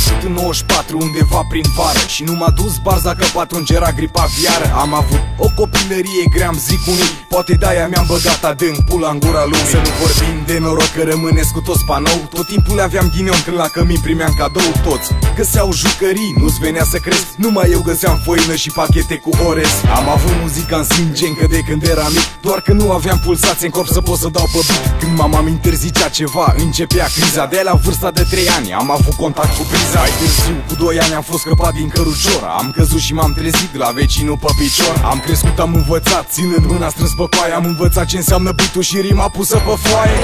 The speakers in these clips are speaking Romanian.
născut în 94, undeva prin vară, și nu m-a dus barza că pe atunci era gripa aviară. Am avut o copilărie grea, îmi zic unii, poate de-aia mi-am băgat adânc pula în gura lui. Să nu vorbim de noroc că rămâneți cu toți panou. Tot timpul aveam ghinion când la cămin primeam cadou. Toți găseau jucării, nu-ți venea să crezi, numai eu găseam făină și pachete cu orez. Am avut muzica în sânge încă de când eram mic, doar că nu aveam pulsație în corp să pot să dau pe beat. Când mama mi interzicea ceva, începea criza. De la vârsta de 3 ani am avut contact cu priza. Mai târziu, cu 2 ani am fost scăpat din cărucior. Am căzut și m-am trezit la vecinul pe picior. Am crescut, am învățat, ținând mâna strâns pe coaie. Am învățat ce înseamnă beat-ul și rima pusă pe foaie.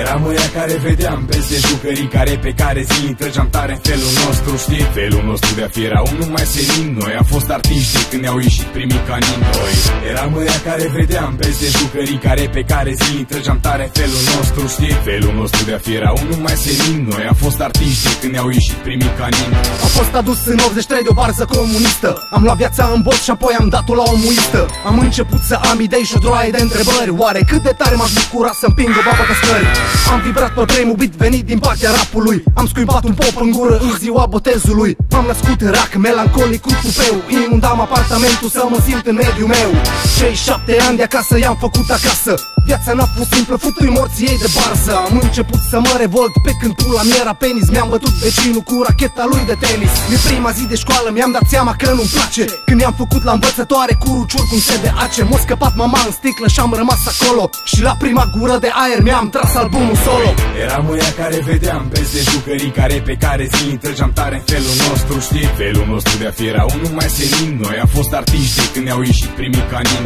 Eram ăia care vedeam peste jucării, care pe care zilnic trăgeam tare în felul nostru, știi? Felul nostru de a fi era unul mai senin. Noi am fost artiști de când ne-au ieșit primii canini. Eram ăia care vedeam peste jucării, care pe care zilnic trăgeam tare în felul nostru, știi? Felul nostru de a fi era unul mai senin. Noi am fost artiști de când ne-au ieșit primii canini. Am fost adus în 83 de o barză comunistă. Am luat viața în bot și apoi am dat-o la o muistă. Am început să am idei și o droaie de întrebări. Oare cât de tare m-aș bucura să împing o babă pe scări? Am vibrat pe primul beat venit din partea rapului. Am scuipat un pop în gură în ziua botezului. M-am născut rac, melancolic cu tupeu. Inundam apartamentul să mă simt în mediul meu. Cei 7 ani de acasă i-am făcut acasă. Viața n-a fost simplă, futui morții ei de barză. Am început să mă revolt pe când pula mi-era penis. Mi-am bătut vecinul cu racheta lui de tenis. Din prima zi de școală mi-am dat seama că nu-mi place. Când i-am făcut la învățătoare cu ruciuri cum se de ace. M-a scăpat mama în sticlă și am rămas acolo. Și la prima gură de aer mi-am tras albumul solo. Eram ăia care vedeam peste jucării, care pe care zilnic trăgeam tare în felul nostru, știi? Felul nostru de a fi era unul mai senin. Noi am fost artiști de când ne-au ieșit primii canini.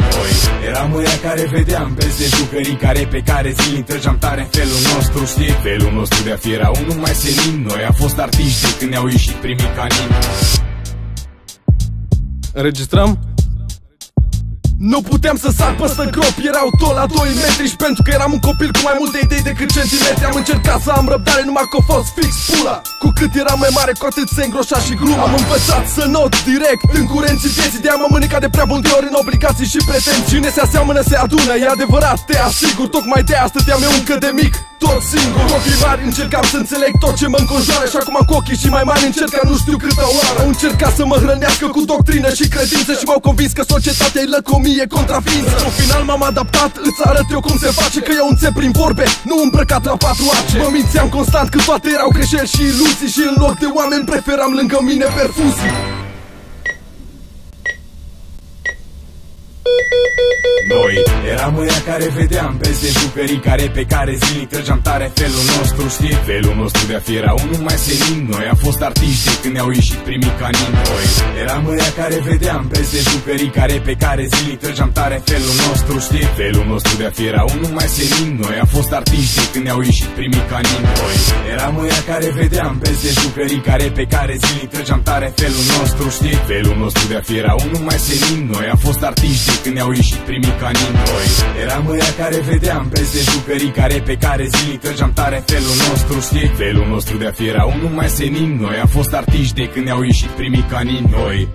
Eram ăia care vedeam peste jucării, care pe care zilnic trăgeam tare în felul nostru, știi? Felul nostru de a fi era unul mai senin. Noi am fost artiști de când ne-au ieșit primii canini. Înregistrăm? Nu puteam să sar peste grop, erau tot la 2 metri. Și pentru că eram un copil cu mai multe idei decât centimetri, am încercat să am răbdare, numai că a fost fix pula. Cu cât eram mai mare, cu atât se îngroșa și gluma. Am învățat să not direct în curenții vieții. De-aia m-am mânicat de prea multe ori în obligații și pretenții. Cine se aseamănă se adună, e adevărat, te asigur. Tocmai de-aia stăteam eu încă de mic tot singur. Cu ochii mari încercam să înțeleg tot ce mă înconjoară. Și acum cu ochii și mai mari încercam nu știu câtă oară. Au încercat să mă hrănească cu doctrină și credință și m-au convins că societatea e lăcomie contraființă. În final m-am adaptat, îți arăt eu cum se face, că eu înțep prin vorbe, nu îmbrăcat la 4 ace. Mă mințeam constant că toate erau greșeli și iluzii. Și în loc de oameni preferam lângă mine perfuzii. Noi eram ăia care vedeam peste jucării, care pe care zilnic trăgeam tare felul nostru, știi? Felul nostru de a fi era unul mai senin. Noi am fost artiști de când ne-au ieșit primii canini. Noi eram ăia care vedeam peste jucării, care pe care zilnic trăgeam tare felul nostru, știi? Felul nostru de a fi era unul mai senin. Noi am fost artiști de când ne-au ieșit primii canini. Noi eram ăia care vedeam peste jucării, care pe care zilnic trăgeam tare felul nostru, știi? Felul nostru de a fi era unul mai senin. Noi am fost artiști de când ne-au ieșit primii canini. Noi eram ăia care vedeam peste jucării, care pe care zilnic trăgeam tare felul nostru, știi? Felul nostru de a fi era unul mai senin. Noi am fost artiști de când ne-au ieșit primii canini. Noi